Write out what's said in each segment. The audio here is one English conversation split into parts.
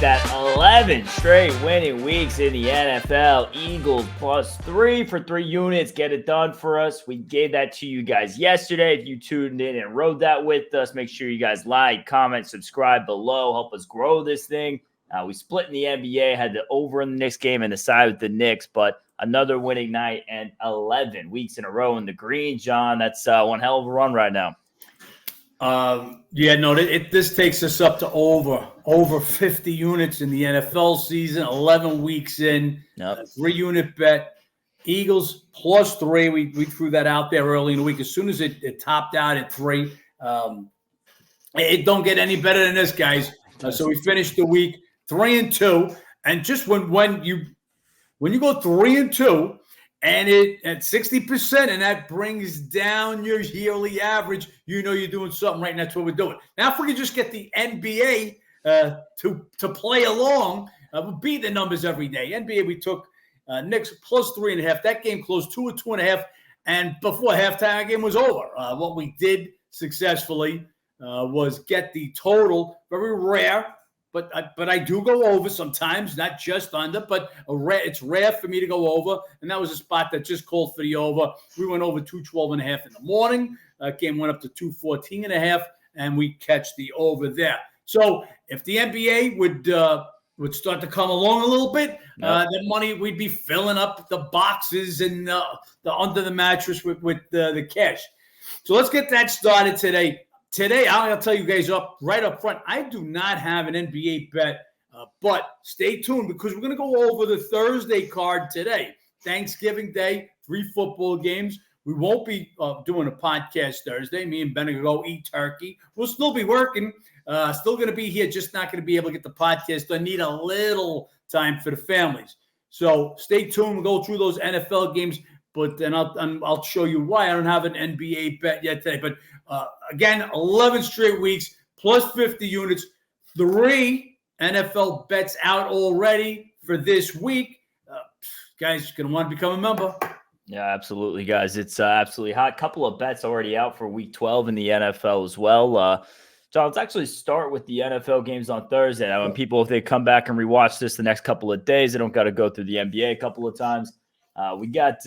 that 11 straight winning weeks in the NFL. Eagles +3 for 3 units. Get it done for us. We gave that to you guys yesterday. If you tuned in and rode that with us, make sure you guys like, comment, subscribe below. Help us grow this thing. We split in the NBA, had the over in the Knicks game and the side with the Knicks, but another winning night and 11 weeks in a row in the green, John. That's one hell of a run right now. This takes us up to over 50 units in the NFL season, 11 weeks in, 3-unit bet. Eagles +3. We threw that out there early in the week. As soon as it topped out at 3, it don't get any better than this, guys. So we finished the week 3-2, and just when you go 3-2. And it at 60%, and that brings down your yearly average. You know you're doing something right, and that's what we're doing. Now, if we could just get the NBA to play along, we'll beat the numbers every day. NBA, we took Knicks +3.5. That game closed 2 or 2.5, and before halftime, that game was over. What we did successfully was get the total. Very rare. But I do go over sometimes, not just under, but it's rare for me to go over. And that was a spot that just called for the over. We went over 212.5 in the morning. Game went up to 214.5, and we catch the over there. So if the NBA would start to come along a little bit, then money, we'd be filling up the boxes and the under the mattress with the cash. So let's get that started today. Today, I'll tell you guys right up front, I do not have an NBA bet, but stay tuned because we're going to go over the Thursday card today. Thanksgiving Day, 3 football games. We won't be doing a podcast Thursday. Me and Ben are going to go eat turkey. We'll still be working, still going to be here, just not going to be able to get the podcast. I need a little time for the families. So stay tuned. We'll go through those NFL games. But then I'll show you why I don't have an NBA bet yet today. But again, 11 straight weeks, +50 units, 3 NFL bets out already for this week. Guys, you're going to want to become a member. Yeah, absolutely, guys. It's absolutely hot. Couple of bets already out for Week 12 in the NFL as well. John, let's actually start with the NFL games on Thursday. Now, when people, if they come back and rewatch this the next couple of days, they don't got to go through the NBA a couple of times. We got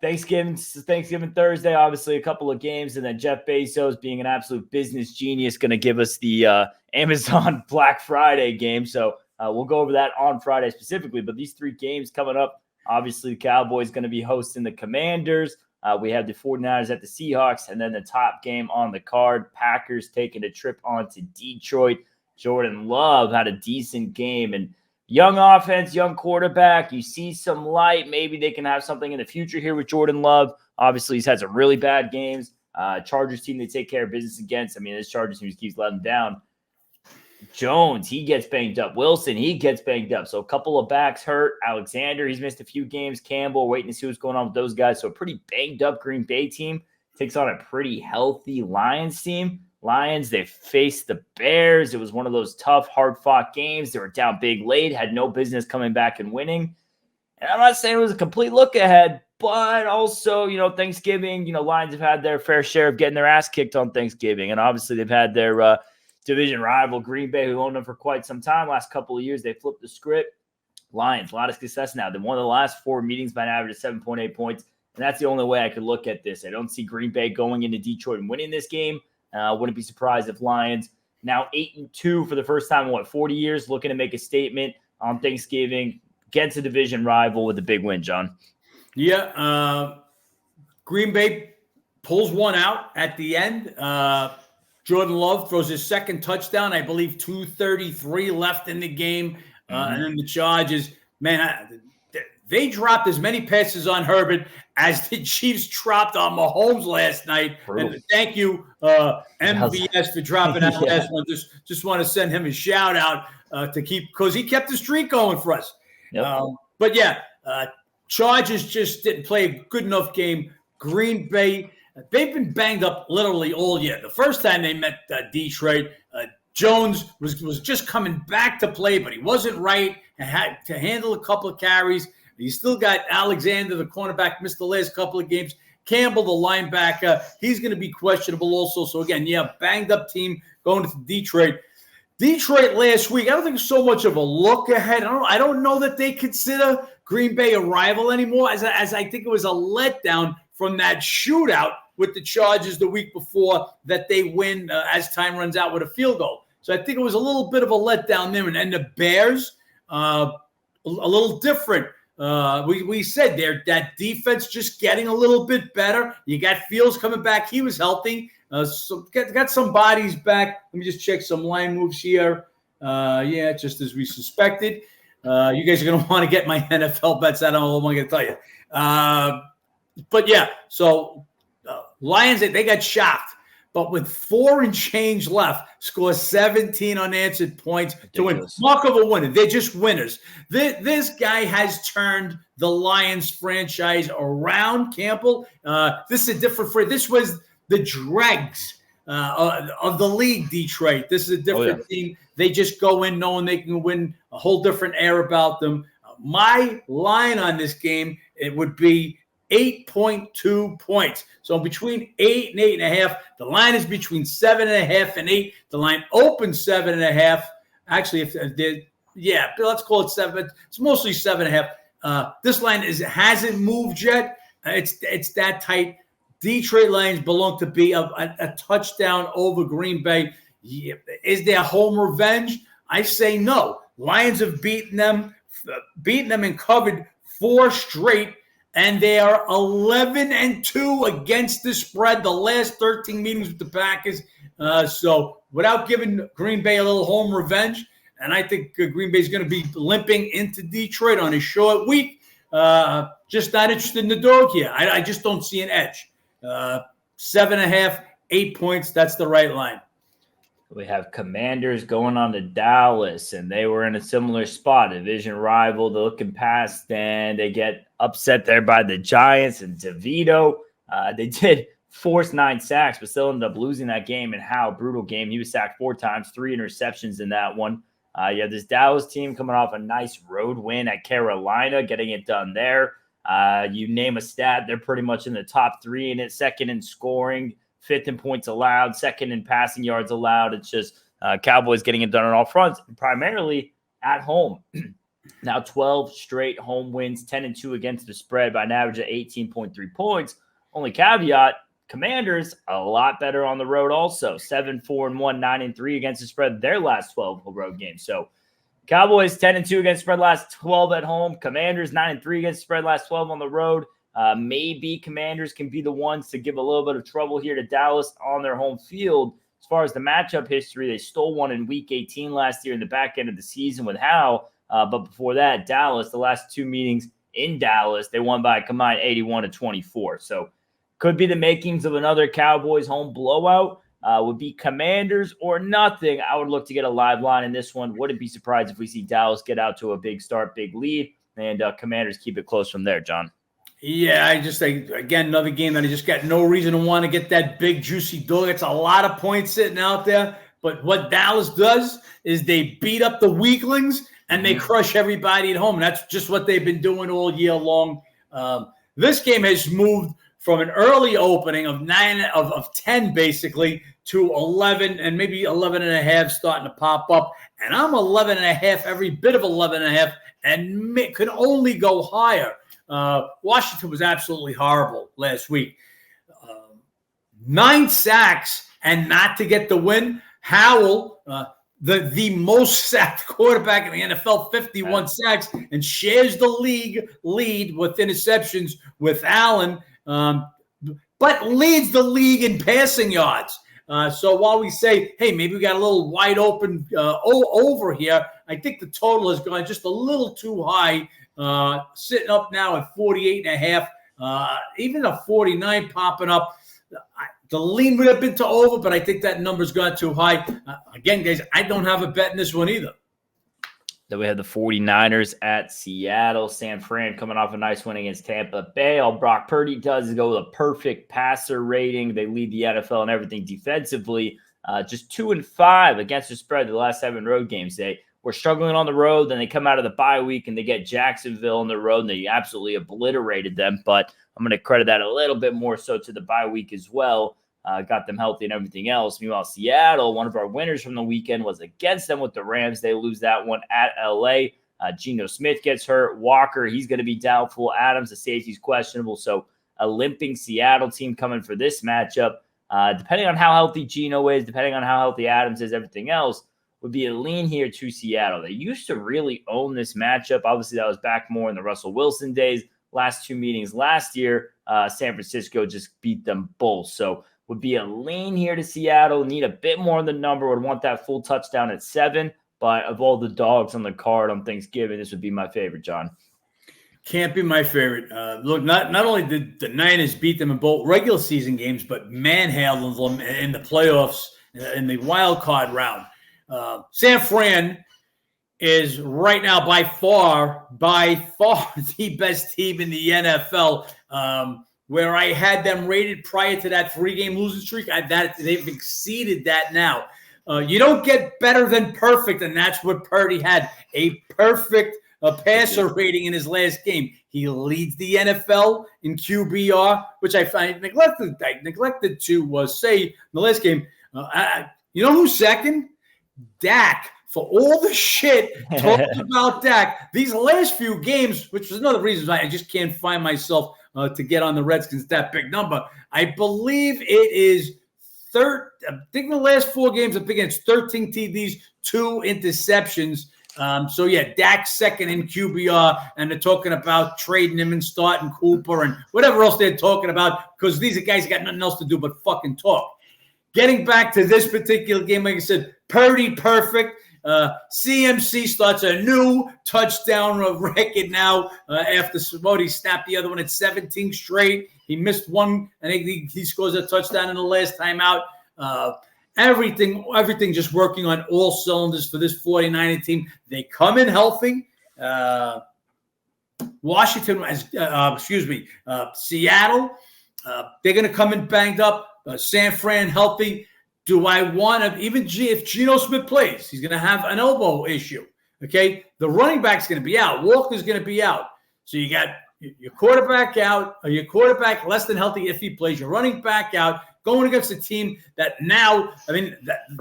Thanksgiving Thursday, obviously a couple of games, and then Jeff Bezos, being an absolute business genius, going to give us the Amazon Black Friday game. So we'll go over that on Friday specifically. But these 3 games coming up, obviously the Cowboys going to be hosting the Commanders. We have the 49ers at the Seahawks, and then the top game on the card, Packers taking a trip on to Detroit. Jordan Love had a decent game, and young offense, young quarterback. You see some light. Maybe they can have something in the future here with Jordan Love. Obviously, he's had some really bad games. Chargers team they take care of business against. I mean, this Chargers team just keeps letting them down. Jones, he gets banged up. Wilson, he gets banged up. So a couple of backs hurt. Alexander, he's missed a few games. Campbell, waiting to see what's going on with those guys. So a pretty banged up Green Bay team takes on a pretty healthy Lions team. Lions, they faced the Bears. It was one of those tough, hard-fought games. They were down big late, had no business coming back and winning. And I'm not saying it was a complete look ahead, but also, Thanksgiving, Lions have had their fair share of getting their ass kicked on Thanksgiving. And obviously they've had their division rival, Green Bay, who owned them for quite some time. Last couple of years, they flipped the script. Lions, a lot of success now. They won the last 4 meetings by an average of 7.8 points. And that's the only way I could look at this. I don't see Green Bay going into Detroit and winning this game. Wouldn't be surprised if Lions, now 8-2 for the first time in 40 years, looking to make a statement on Thanksgiving against a division rival with a big win, John. Yeah, Green Bay pulls one out at the end. Jordan Love throws his second touchdown, I believe 2:33 left in the game. And then the Chargers, man, they dropped as many passes on Herbert as the Chiefs dropped on Mahomes last night. Brutal. And thank you, MVS, for dropping that last one. Just want to send him a shout out because he kept the streak going for us. Yep. Chargers just didn't play a good enough game. Green Bay, they've been banged up literally all year. The first time they met Detroit, Jones was just coming back to play, but he wasn't right and had to handle a couple of carries. You still got Alexander, the cornerback, missed the last couple of games. Campbell, the linebacker, he's going to be questionable also. So, again, banged up team going to Detroit. Detroit last week, I don't think it's so much of a look ahead. I don't know that they consider Green Bay a rival anymore, as I think it was a letdown from that shootout with the Chargers the week before that they win as time runs out with a field goal. So I think it was a little bit of a letdown there. And the Bears, a little different. We said that defense just getting a little bit better. You got Fields coming back. He was healthy. So got some bodies back. Let me just check some line moves here. Yeah, just as we suspected. You guys are going to want to get my NFL bets. I don't know what I'm going to tell you. But yeah, so Lions, they got shocked. But with 4 and change left, score 17 unanswered points to win. Mark of a winner. They're just winners. This guy has turned the Lions franchise around, Campbell. This is a different phrase. This was the dregs of the league, Detroit. This is a different team. They just go in knowing they can win, a whole different air about them. My line on this game, it would be 8.2 points. So between 8 and 8.5. The line is between 7.5 and 8. The line opens 7.5. Actually, let's call it 7. It's mostly 7.5. This line hasn't moved yet. It's that tight. Detroit Lions belong to be a touchdown over Green Bay. Is there home revenge? I say no. Lions have beaten them and covered 4 straight. And they are 11-2 against the spread. The last 13 meetings with the Packers. So without giving Green Bay a little home revenge, and I think Green Bay is going to be limping into Detroit on a short week. Just not interested in the dog here. I just don't see an edge. 7.5, 8 points. That's the right line. We have Commanders going on to Dallas, and they were in a similar spot, division rival. They're looking past, and they get upset there by the Giants and DeVito. They did force 9 sacks, but still ended up losing that game. And how brutal game. He was sacked 4 times, 3 interceptions in that one. You have this Dallas team coming off a nice road win at Carolina, getting it done there. You name a stat, they're pretty much in the top 3 in it, second in scoring, 5th in points allowed, 2nd in passing yards allowed. It's just Cowboys getting it done on all fronts, primarily at home. Now 12 straight home wins, 10-2 against the spread by an average of 18.3 points. Only caveat, Commanders a lot better on the road also. 7-4-1, 9-3 against the spread their last 12 road games. So Cowboys 10-2 against spread last 12 at home. Commanders 9-3 against spread last 12 on the road. Maybe Commanders can be the ones to give a little bit of trouble here to Dallas on their home field. As far as the matchup history, they stole one in Week 18 last year in the back end of the season with Howe. But before that, Dallas, the last 2 meetings in Dallas, they won by a combined 81-24. So could be the makings of another Cowboys home blowout. Would be Commanders or nothing. I would look to get a live line in this one. Wouldn't be surprised if we see Dallas get out to a big start, big lead, and Commanders keep it close from there, John. Yeah, I just think, again, another game that I just got no reason to want to get that big, juicy dog. It's a lot of points sitting out there. But what Dallas does is they beat up the weaklings and they crush everybody at home. And that's just what they've been doing all year long. This game has moved from an early opening of 10, basically, to 11 and maybe 11.5 starting to pop up. And I'm 11.5, every bit of 11.5, and could only go higher. Washington was absolutely horrible last week. 9 sacks and not to get the win. Howell, the most sacked quarterback in the NFL, 51 sacks, and shares the league lead with interceptions with Allen, but leads the league in passing yards. So while we say, hey, maybe we got a little wide open over here, I think the total has gone just a little too high. Sitting up now at 48.5, even a 49 popping up. The lean would have been to over, but I think that number's gone too high. Again, guys, I don't have a bet in this one either. Then we have the 49ers at Seattle. San Fran coming off a nice win against Tampa Bay. All Brock Purdy does is go with a perfect passer rating. They lead the NFL in everything defensively. Just 2-5 against the spread the last 7 road games. They were struggling on the road. Then they come out of the bye week and they get Jacksonville on the road, and they absolutely obliterated them. But I'm going to credit that a little bit more so to the bye week as well. got them healthy and everything else. Meanwhile, Seattle, one of our winners from the weekend, was against them with the Rams. They lose that one at LA. Geno Smith gets hurt. Walker, he's going to be doubtful. Adams, the safety's questionable. So a limping Seattle team coming for this matchup. Depending on how healthy Geno is, depending on how healthy Adams is, everything else would be a lean here to Seattle. They used to really own this matchup. Obviously, that was back more in the Russell Wilson days. Last two meetings last year, San Francisco just beat them both. So would be a lean here to Seattle. Need a bit more on the number. Would want that full touchdown at 7. But of all the dogs on the card on Thanksgiving, this would be my favorite, John. Can't be my favorite. Look, not only did the Niners beat them in both regular season games, but manhandled them in the playoffs in the wild card round. San Fran is right now by far the best team in the NFL. Where I had them rated prior to that 3-game losing streak, they've exceeded that now. You don't get better than perfect, and that's what Purdy had, a perfect passer rating in his last game. He leads the NFL in QBR, which I find neglected to say in the last game. You know who's second? Dak. For all the shit talked about Dak, these last few games, which was another reason why I just can't find myself to get on the Redskins that big number. I believe it is I think the last 4 games, I think it's 13 TDs, 2 interceptions. So, yeah, Dak's second in QBR, and they're talking about trading him and starting Cooper and whatever else they're talking about because these are guys who got nothing else to do but fucking talk. Getting back to this particular game, like I said, Purdy perfect. CMC starts a new touchdown record now after Smody snapped the other one at 17 straight. He missed one, and he scores a touchdown in the last time out. Everything just working on all cylinders for this 49er team. They come in healthy. Seattle, they're going to come in banged up. San Fran healthy. Do I want to, even if Geno Smith plays, he's going to have an elbow issue, okay? The running back's going to be out. Walker's going to be out. So you got your quarterback out, or your quarterback less than healthy if he plays, your running back out, going against a team that now,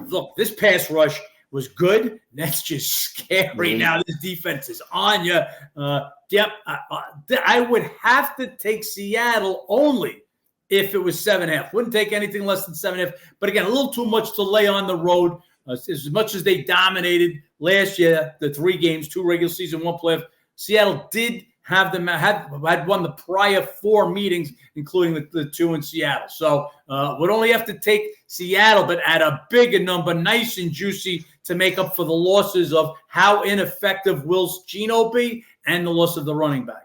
look, this pass rush was good. That's just scary. Now this defense is on you. I would have to take Seattle only if it was 7.5. Wouldn't take anything less than 7.5. But again, a little too much to lay on the road. As much as they dominated last year, the 3 games, 2 regular season, 1 playoff, Seattle did have them had won the prior 4 meetings, including the 2 in Seattle. So would only have to take Seattle, but at a bigger number, nice and juicy to make up for the losses of how ineffective will Geno be and the loss of the running back.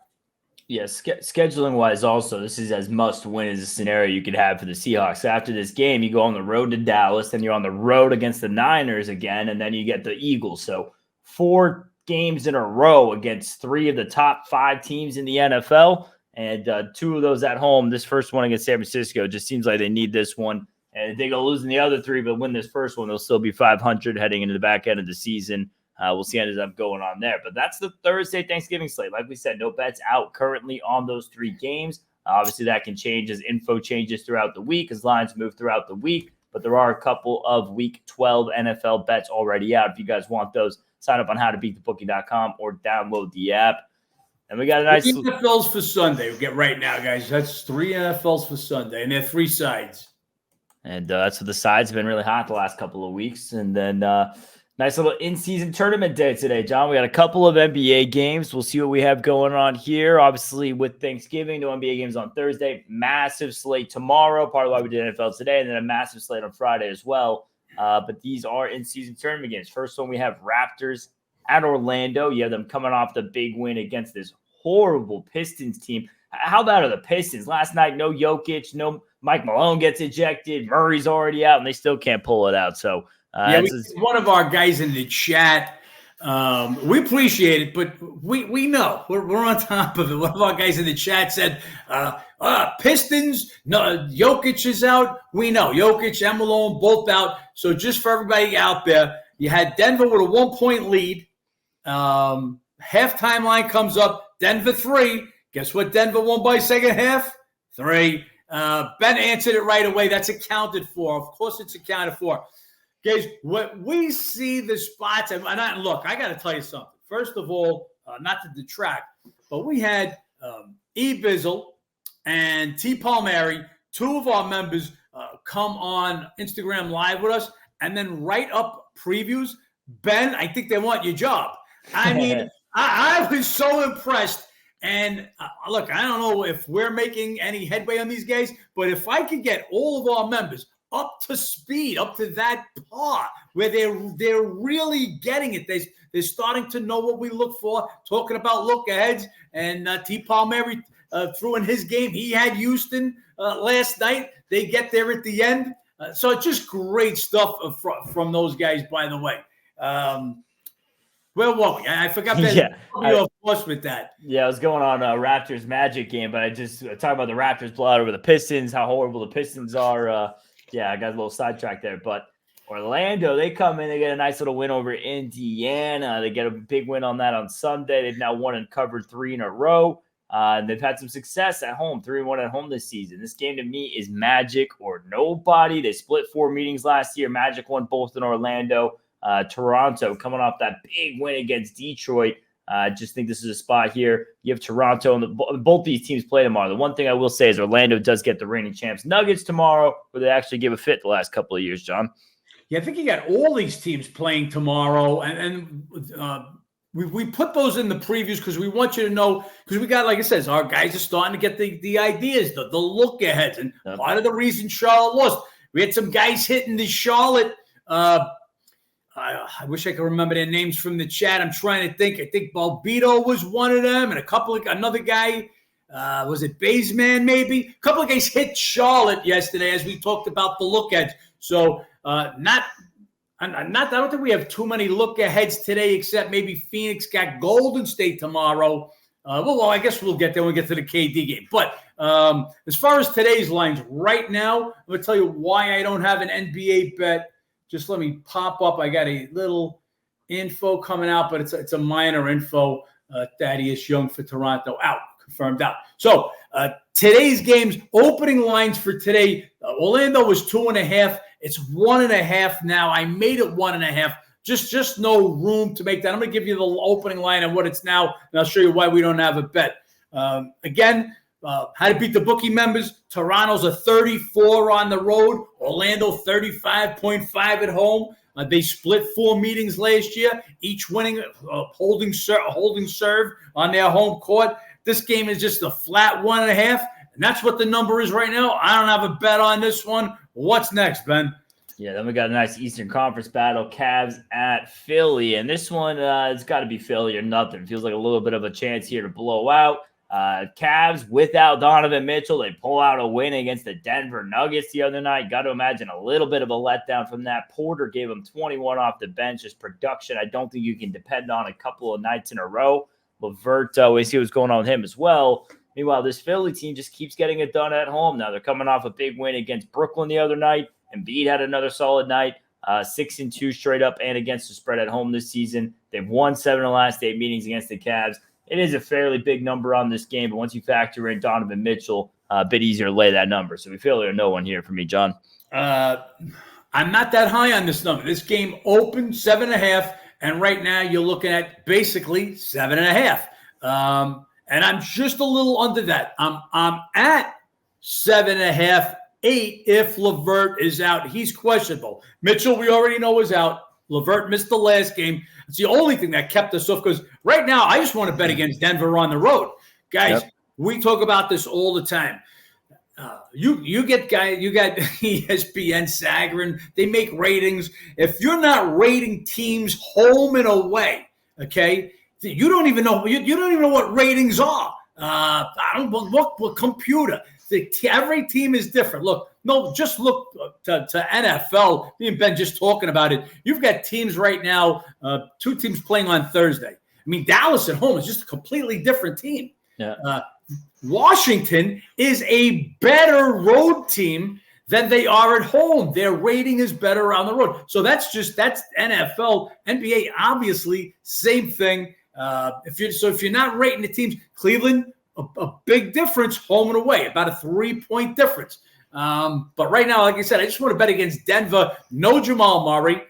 Yes, scheduling-wise also, this is as must-win as a scenario you could have for the Seahawks. After this game, you go on the road to Dallas, then you're on the road against the Niners again, and then you get the Eagles. So 4 games in a row against 3 of the top 5 teams in the NFL, and 2 of those at home. This first one against San Francisco just seems like they need this one. And if they go losing the other 3, but win this first one, they'll still be 500 heading into the back end of the season. We'll see what ends up going on there. But that's the Thursday Thanksgiving slate. Like we said, no bets out currently on those 3 games. Obviously, that can change as info changes throughout the week, as lines move throughout the week. But there are a couple of Week 12 NFL bets already out. If you guys want those, sign up on howtobeatthebookie.com or download the app. And we got a nice 3 NFLs for Sunday. We'll get right now, guys. That's 3 NFLs for Sunday, and they're 3 sides. And that's what the sides have been really hot the last couple of weeks. And then nice little in-season tournament day today, John. We got a couple of NBA games. We'll see what we have going on here. Obviously, with Thanksgiving, no NBA games on Thursday. Massive slate tomorrow, part of why we did NFL today, and then a massive slate on Friday as well. But these are in-season tournament games. First one, we have Raptors at Orlando. You have them coming off the big win against this horrible Pistons team. How bad are the Pistons? Last night, no Jokic, no Mike Malone gets ejected. Murray's already out, and they still can't pull it out. So, one of our guys in the chat, we appreciate it, but we know we're on top of it. One of our guys in the chat said, Pistons, no, Jokic is out. We know Jokic and Malone both out. So just for everybody out there, you had Denver with a 1-point lead. Halftime line comes up, Denver 3. Guess what Denver won by second half? 3. Ben answered it right away. That's accounted for. Of course, it's accounted for. Guys, when we see the spots, and look, I got to tell you something. First of all, not to detract, but we had E. Bizzle and T. Palmieri, two of our members, come on Instagram Live with us and then write up previews. Ben, I think they want your job. I mean, I was so impressed. And look, I don't know if we're making any headway on these guys, but if I could get all of our members up to speed, up to that par, where they're really getting it. They're starting to know what we look for, talking about look aheads. And T. Palmieri threw in his game. He had Houston last night. They get there at the end. So it's just great stuff from those guys, by the way. Where were we? I forgot that. Of course, with that. Yeah, I was going on a Raptors Magic game, but I just talk about the Raptors blowout over the Pistons, how horrible the Pistons are. I got a little sidetracked there. But Orlando, they come in, they get a nice little win over Indiana. They get a big win on that on Sunday. They've now won and covered 3 in a row. They've had some success at home, 3-1 at home this season. This game to me is Magic or nobody. They split 4 meetings last year. Magic won both in Orlando. Toronto coming off that big win against Detroit. I just think this is a spot here. You have Toronto, and both these teams play tomorrow. The one thing I will say is Orlando does get the reigning champs Nuggets tomorrow, where they actually give a fit the last couple of years, John. Yeah, I think you got all these teams playing tomorrow, and we put those in the previews because we want you to know, because we got, like I said, our guys are starting to get the ideas, the look aheads, and part of the reason Charlotte lost. We had some guys hitting the Charlotte. I wish I could remember their names from the chat. I'm trying to think. I think Balbito was one of them, and another guy. Was it Baseman maybe? A couple of guys hit Charlotte yesterday as we talked about the look aheads. So I don't think we have too many look aheads today, except maybe Phoenix got Golden State tomorrow. Well, I guess we'll get there when we get to the KD game. But as far as today's lines, right now, I'm going to tell you why I don't have an NBA bet. Just let me pop up. I got a little info coming out, but it's a minor info. Thaddeus Young for Toronto out, confirmed out. So today's games, opening lines for today, Orlando was 2.5. It's 1.5 now. I made it 1.5. Just no room to make that. I'm going to give you the opening line and what it's now, and I'll show you why we don't have a bet. Again, how to beat the bookie members. Toronto's a 34 on the road. Orlando 35.5 at home. They split 4 meetings last year, each winning, holding serve on their home court. This game is just a flat 1.5, and that's what the number is right now. I don't have a bet on this one. What's next, Ben? Yeah, then we got a nice Eastern Conference battle, Cavs at Philly, and this one it's got to be Philly or nothing. Feels like a little bit of a chance here to blow out. Cavs without Donovan Mitchell, they pull out a win against the Denver Nuggets the other night. Got to imagine a little bit of a letdown from that. Porter gave him 21 off the bench. His production, I don't think you can depend on a couple of nights in a row. LeVert, we see what's going on with him as well. Meanwhile, this Philly team just keeps getting it done at home. Now they're coming off a big win against Brooklyn the other night. Embiid had another solid night, 6-2 straight up and against the spread at home this season. They've won 7 of the last 8 meetings against the Cavs. It is a fairly big number on this game, but once you factor in Donovan Mitchell, a bit easier to lay that number. So we feel there are no one here for me, John. I'm not that high on this number. This game opened 7.5, and right now you're looking at basically 7.5. And I'm just a little under that. I'm at 7.5, 8 if LeVert is out. He's questionable. Mitchell, we already know, is out. LeVert missed the last game. It's the only thing that kept us off, because right now I just want to bet against Denver on the road. Guys, We talk about this all the time. You got ESPN, Sagarin. They make ratings. If you're not rating teams home and away, okay, you don't even know. You don't even know what ratings are. I don't what computer. Every team is different. Just look to NFL. Me and Ben just talking about it. You've got teams right now, 2 teams playing on Thursday. I mean, Dallas at home is just a completely different team. Yeah. Washington is a better road team than they are at home. Their rating is better on the road. So that's NFL. NBA, obviously, same thing. If you're not rating the teams, Cleveland a big difference home and away, about a 3-point difference. But right now, like I said, I just want to bet against Denver. No Jamal Murray.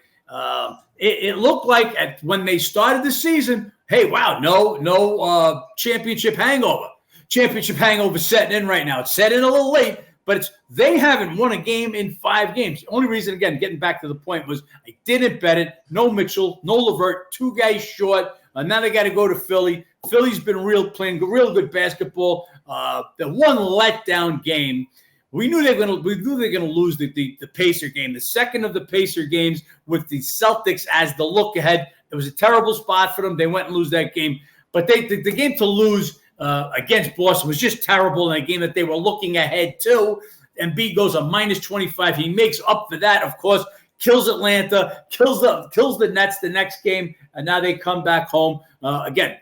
It looked like when they started the season, hey, wow, no championship hangover. Championship hangover setting in right now. It's set in a little late, but they haven't won a game in 5 games. The only reason, again, getting back to the point was I didn't bet it. No Mitchell, no LeVert, 2 guys short. Now they got to go to Philly. Philly's been playing real good basketball. The one letdown game, we knew they were going to lose the Pacer game. The second of the Pacer games with the Celtics as the look ahead. It was a terrible spot for them. They went and lose that game. But the game to lose against Boston was just terrible in a game that they were looking ahead to. Embiid goes a -25. He makes up for that, of course. Kills Atlanta, kills the Nets the next game, and now they come back home. Again,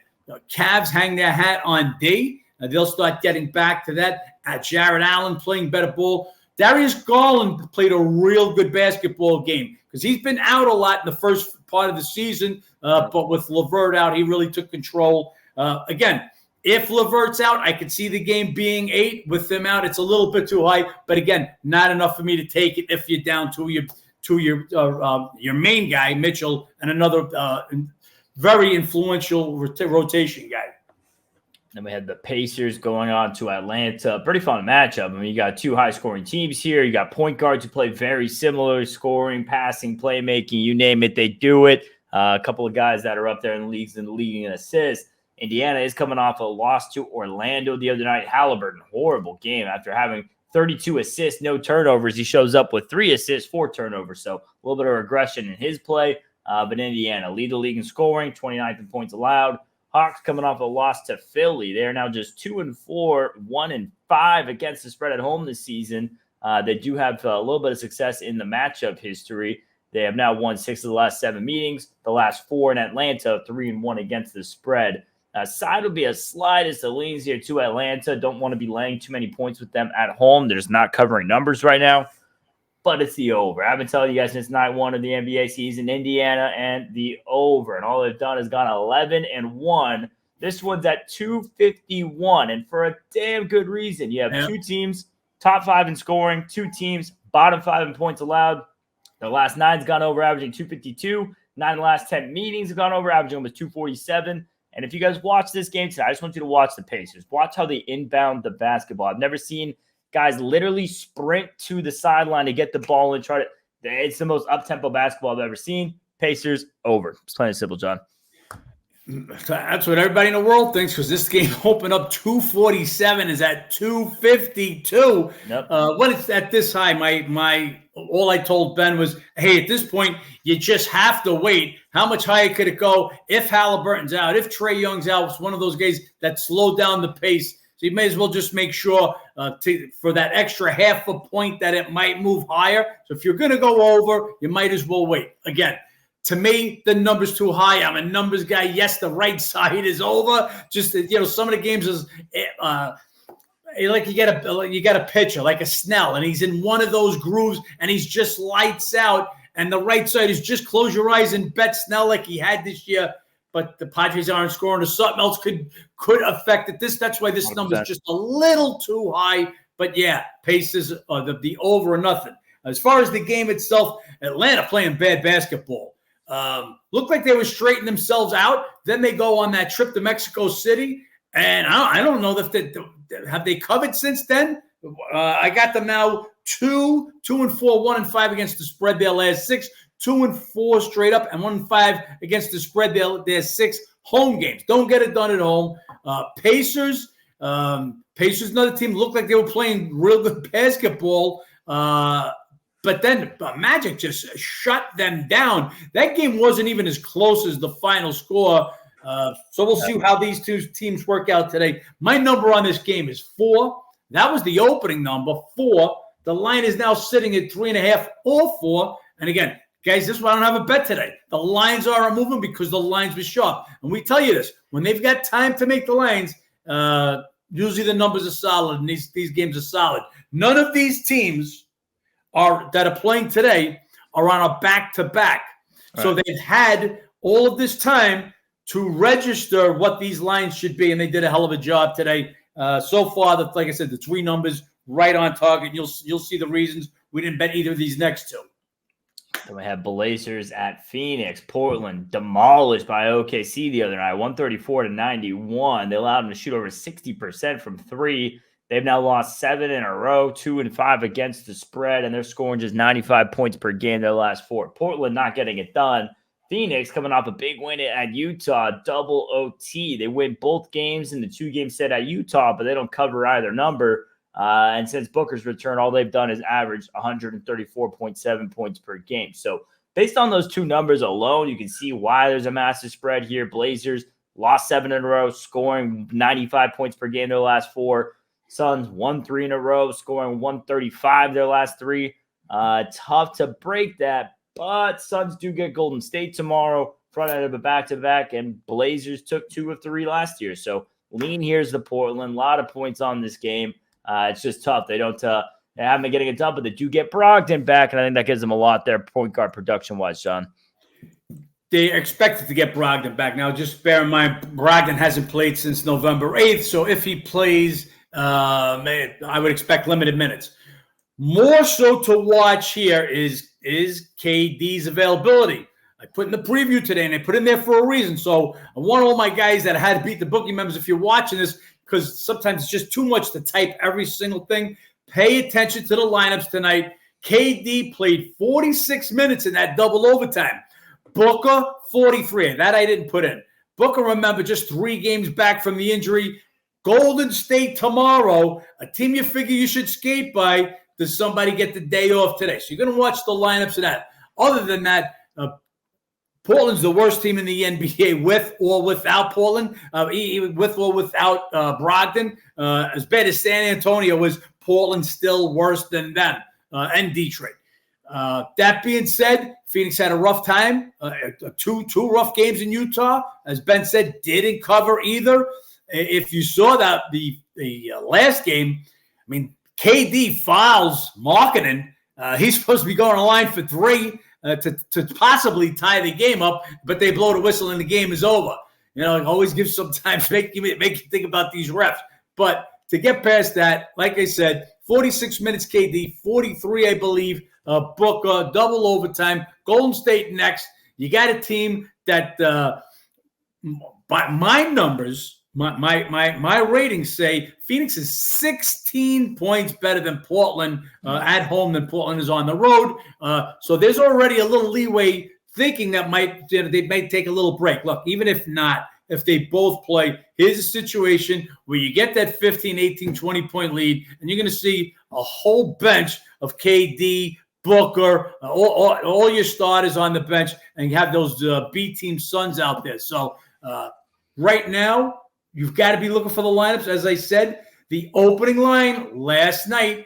Cavs hang their hat on D. They'll start getting back to that. Jared Allen playing better ball. Darius Garland played a real good basketball game because he's been out a lot in the first part of the season, but with LeVert out, he really took control. Again, if LeVert's out, I could see the game being 8. With them out, it's a little bit too high, but again, not enough for me to take it if you're down to your main guy, Mitchell, and another very influential rotation guy. Then we had the Pacers going on to Atlanta. Pretty fun matchup. I mean, you got 2 high-scoring teams here. You got point guards who play very similar, scoring, passing, playmaking, you name it, they do it. A couple of guys that are up there in the leagues and leading in assists. Indiana is coming off a loss to Orlando the other night. Halliburton, horrible game after having 32 assists, no turnovers. He shows up with 3 assists, 4 turnovers. So a little bit of regression in his play. But Indiana lead the league in scoring, 29th in points allowed. Hawks coming off a loss to Philly. They are now just 2-4, 1-5 against the spread at home this season. They do have a little bit of success in the matchup history. They have now won 6 of the last 7 meetings. The last 4 in Atlanta, 3-1 against the spread. Side would be a slide as the leans here to Atlanta. Don't want to be laying too many points with them at home. They're just not covering numbers right now. But it's the over. I've been telling you guys since night 1 of the NBA season, Indiana and the over. And all they've done is gone 11-1. This one's at 251. And for a damn good reason. You have 2 teams, top 5 in scoring, 2 teams, bottom 5 in points allowed. The last 9's gone over, averaging 252. 9 of the last 10 meetings have gone over, averaging almost 247. And if you guys watch this game today, I just want you to watch the Pacers. Watch how they inbound the basketball. I've never seen guys literally sprint to the sideline to get the ball and try to – it's the most up-tempo basketball I've ever seen. Pacers, over. It's plain and simple, John. That's what everybody in the world thinks because this game opened up 247 is at 252. Yep. When it's at this high, all I told Ben was, hey, at this point, you just have to wait. How much higher could it go if Halliburton's out, if Trae Young's out? It's one of those guys that slowed down the pace. So you may as well just make sure for that extra half a point that it might move higher. So if you're going to go over, you might as well wait. Again, to me, the number's too high. I'm a numbers guy. Yes, the right side is over. Just, some of the games is like you got a pitcher, like a Snell, and he's in one of those grooves, and he's just lights out. And the right side is just close your eyes and bet Snell like he had this year. But the Padres aren't scoring, or something else could affect it. That's why this number is just a little too high. But yeah, Pacers the over or nothing. As far as the game itself, Atlanta playing bad basketball. Looked like they were straightening themselves out. Then they go on that trip to Mexico City, and I don't know if have they covered since then. I got them now 2-4, 1-5 against the spread their last 6. 2-4 straight up, and 1-5 against the spread their 6 home games. Don't get it done at home. Pacers, another team, looked like they were playing real good basketball. But then Magic just shut them down. That game wasn't even as close as the final score. So we'll see how these 2 teams work out today. My number on this game is 4. That was the opening number, 4. The line is now sitting at 3.5 or 4. And again, guys, this is why I don't have a bet today. The lines are moving because the lines were sharp. And we tell you this, when they've got time to make the lines, usually the numbers are solid and these games are solid. None of these teams that are playing today are on a back-to-back. Right. So they've had all of this time to register what these lines should be, and they did a hell of a job today. So far, like I said, the three numbers right on target. You'll see the reasons we didn't bet either of these next two. Then we have Blazers at Phoenix. Portland demolished by OKC the other night, 134-91. They allowed them to shoot over 60% from three. They've now lost 7 in a row, 2-5 against the spread, and they're scoring just 95 points per game their last 4. Portland not getting it done. Phoenix coming off a big win at Utah, double OT. They win both games in the 2-game set at Utah, but they don't cover either number. And since Booker's return, all they've done is average 134.7 points per game. So based on those two numbers alone, you can see why there's a massive spread here. Blazers lost 7 in a row, scoring 95 points per game their last 4. Suns won 3 in a row, scoring 135 their last 3. Tough to break that, but Suns do get Golden State tomorrow, front end of a back-to-back, and Blazers took 2 of 3 last year. So lean here's the Portland. A lot of points on this game. It's just tough. They haven't been getting it done, but they do get Brogdon back, and I think that gives them a lot there point guard production-wise, John. They expected to get Brogdon back. Now, just bear in mind, Brogdon hasn't played since November 8th, so if he plays, I would expect limited minutes. More so to watch here is KD's availability. I put in the preview today, and I put in there for a reason. So I want all my guys that had to beat the bookie members, if you're watching this, because sometimes it's just too much to type every single thing. Pay attention to the lineups tonight. KD played 46 minutes in that double overtime. Booker, 43. That I didn't put in. Booker, remember, just 3 games back from the injury. Golden State tomorrow, a team you figure you should skate by. Does somebody get the day off today? So you're going to watch the lineups of that. Other than that, Portland's the worst team in the NBA with or without Portland, with or without Brogdon. As bad as San Antonio is, Portland's still worse than them and Detroit. That being said, Phoenix had a rough time. Two rough games in Utah. As Ben said, didn't cover either. If you saw that the last game, I mean, KD fouls Markkanen. He's supposed to be going on the line for 3. To possibly tie the game up, but they blow the whistle and the game is over. You know, it always gives sometimes make you think about these refs. But to get past that, like I said, 46 minutes KD, 43, I believe, Booker, double overtime, Golden State next. You got a team that, by my numbers, my ratings say Phoenix is 16 points better than Portland at home than Portland is on the road. So there's already a little leeway thinking that they might take a little break. Look, even if not, if they both play, here's a situation where you get that 15, 18, 20-point lead, and you're going to see a whole bench of KD, Booker, all your starters on the bench, and you have those B-team Suns out there. So right now, you've got to be looking for the lineups. As I said, the opening line last night,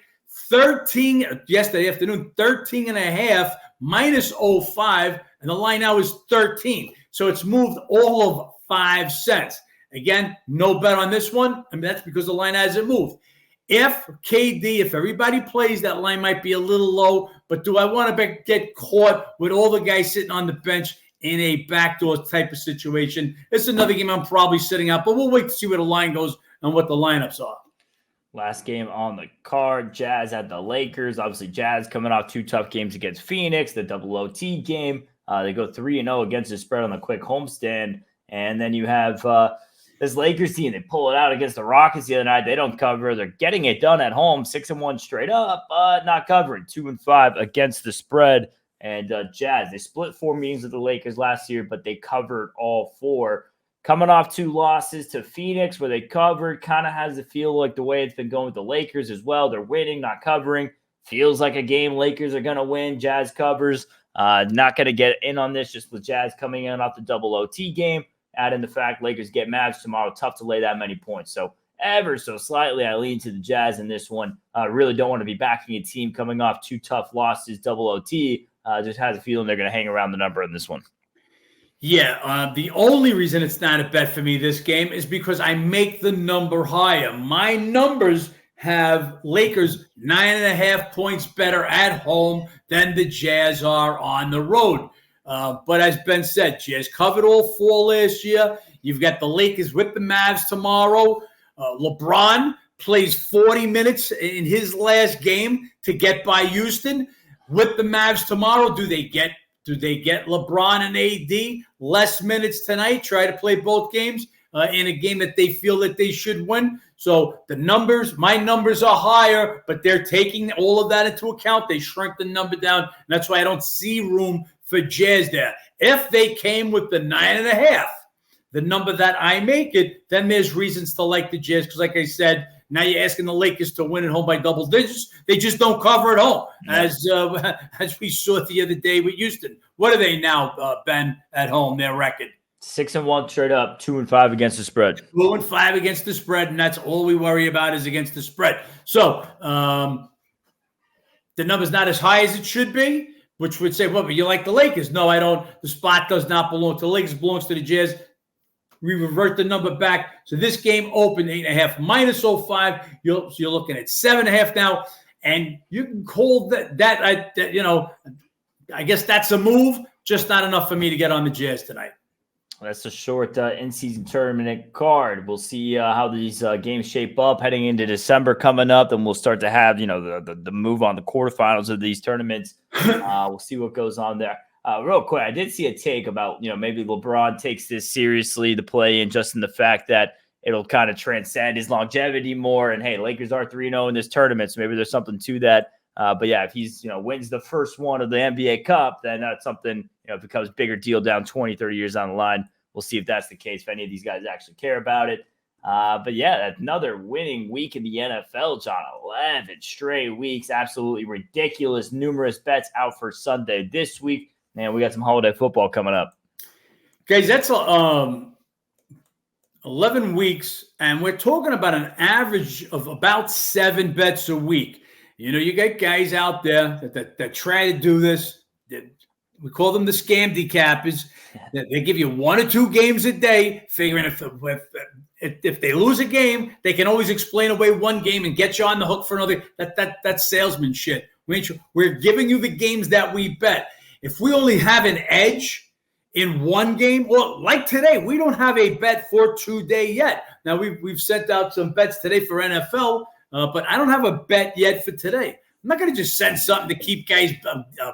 yesterday afternoon, 13.5, minus 0.5, and the line now is 13. So it's moved all of 5 cents. Again, no bet on this one. I mean, that's because the line hasn't moved. If everybody plays, that line might be a little low, but do I want to get caught with all the guys sitting on the bench in a backdoor type of situation? It's another game I'm probably sitting out, but we'll wait to see where the line goes and what the lineups are. Last game on the card, Jazz at the Lakers. Obviously, Jazz coming off 2 tough games against Phoenix, the double OT game. They go 3-0 against the spread on the quick homestand. And then you have this Lakers team. They pull it out against the Rockets the other night. They don't cover. They're getting it done at home, 6-1 straight up, but not covering. 2-5 against the spread. And Jazz, they split 4 meetings with the Lakers last year, but they covered all 4. Coming off 2 losses to Phoenix, where they covered, kind of has the feel like the way it's been going with the Lakers as well. They're winning, not covering. Feels like a game Lakers are going to win. Jazz covers. Not going to get in on this, just with Jazz coming in off the double OT game. Add in the fact Lakers get Mavs tomorrow. Tough to lay that many points. So ever so slightly, I lean to the Jazz in this one. Really don't want to be backing a team coming off 2 tough losses, double OT. Just has a feeling they're going to hang around the number in this one. Yeah, the only reason it's not a bet for me this game is because I make the number higher. My numbers have Lakers 9.5 points better at home than the Jazz are on the road. But as Ben said, Jazz covered all 4 last year. You've got the Lakers with the Mavs tomorrow. LeBron plays 40 minutes in his last game to get by Houston. With the Mavs tomorrow, do they get LeBron and AD less minutes tonight? Try to play both games in a game that they feel that they should win. So my numbers are higher, but they're taking all of that into account. They shrunk the number down. And that's why I don't see room for Jazz there. If they came with the 9.5, the number that I make it, then there's reasons to like the Jazz. Because like I said, now you're asking the Lakers to win at home by double digits. They just don't cover at home, as we saw the other day with Houston. What are they now, Ben, at home, their record? 6-1 straight up, 2-5 against the spread. 2-5 against the spread, and that's all we worry about is against the spread. So the number's not as high as it should be, which would say, well, but you like the Lakers. No, I don't. The spot does not belong to the Lakers. It belongs to the Jazz. We revert the number back. So this game opened 8.5 minus 0.5. You're looking at 7.5 now. And you can call that, I guess that's a move. Just not enough for me to get on the Jazz tonight. That's a short in-season tournament card. We'll see how these games shape up heading into December coming up. Then we'll start to have, the move on the quarterfinals of these tournaments. We'll see what goes on there. Real quick, I did see a take about, maybe LeBron takes this seriously, the play, and just in the fact that it'll kind of transcend his longevity more. And, hey, Lakers are 3-0 in this tournament, so maybe there's something to that. But, yeah, if he's, wins the first one of the NBA Cup, then that's something, becomes a bigger deal down 20, 30 years down the line. We'll see if that's the case, if any of these guys actually care about it. But, yeah, another winning week in the NFL, John. 11 straight weeks, absolutely ridiculous. Numerous bets out for Sunday this week. Man, we got some holiday football coming up. Guys, that's 11 weeks, and we're talking about an average of about 7 bets a week. You get guys out there that try to do this. We call them the scam decappers. They give you 1 or 2 games a day, figuring if they lose a game, they can always explain away one game and get you on the hook for another. That's salesman shit. We're giving you the games that we bet. If we only have an edge in one game, well, like today, we don't have a bet for today yet. Now, we've sent out some bets today for NFL, but I don't have a bet yet for today. I'm not going to just send something to keep guys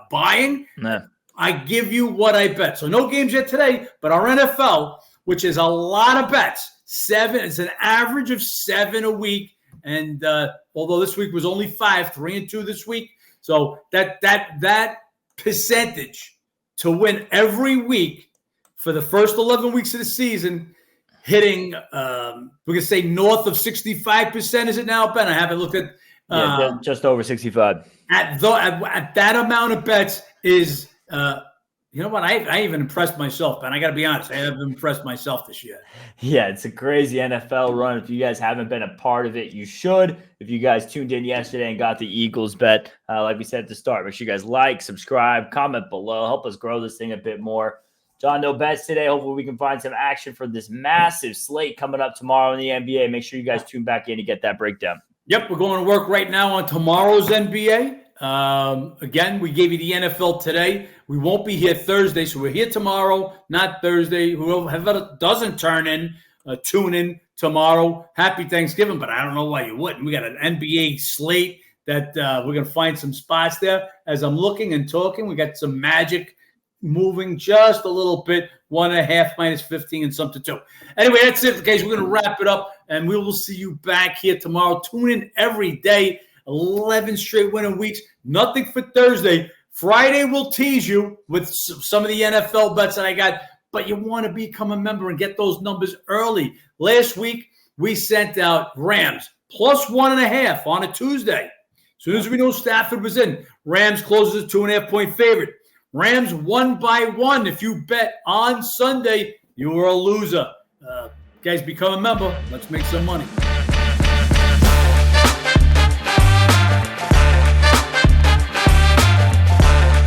buying. No. I give you what I bet. So no games yet today, but our NFL, which is a lot of bets, 7. It's an average of 7 a week. And although this week was only 5, 3-2 this week, so that percentage to win every week for the first 11 weeks of the season, hitting, we're going to say north of 65%. Is it now, Ben? I haven't looked at. Just over 65. At that amount of bets is, you know what? I even impressed myself, Ben. I got to be honest. I haven't impressed myself this year. Yeah, it's a crazy NFL run. If you guys haven't been a part of it, you should. If you guys tuned in yesterday and got the Eagles bet, like we said at the start, make sure you guys like, subscribe, comment below. Help us grow this thing a bit more. John, no bets today. Hopefully we can find some action for this massive slate coming up tomorrow in the NBA. Make sure you guys tune back in to get that breakdown. Yep, we're going to work right now on tomorrow's NBA. Again, we gave you the NFL today. We won't be here Thursday, so we're here tomorrow, not Thursday. Whoever doesn't tune in tomorrow. Happy Thanksgiving, but I don't know why you wouldn't. We got an NBA slate that we're going to find some spots there. As I'm looking and talking, we got some Magic moving just a little bit, 1.5 minus 15 and something too. Anyway, that's it, guys. We're going to wrap it up, and we will see you back here tomorrow. Tune in every day. 11 straight winning weeks. Nothing for Thursday. Friday we'll tease you with some of the NFL bets that I got, but you want to become a member and get those numbers early. Last week we sent out Rams plus 1.5 on a Tuesday. As soon as we know Stafford was in, Rams closes a 2.5-point favorite. Rams 1 by 1. If you bet on Sunday, you are a loser. Guys, become a member. Let's make some money.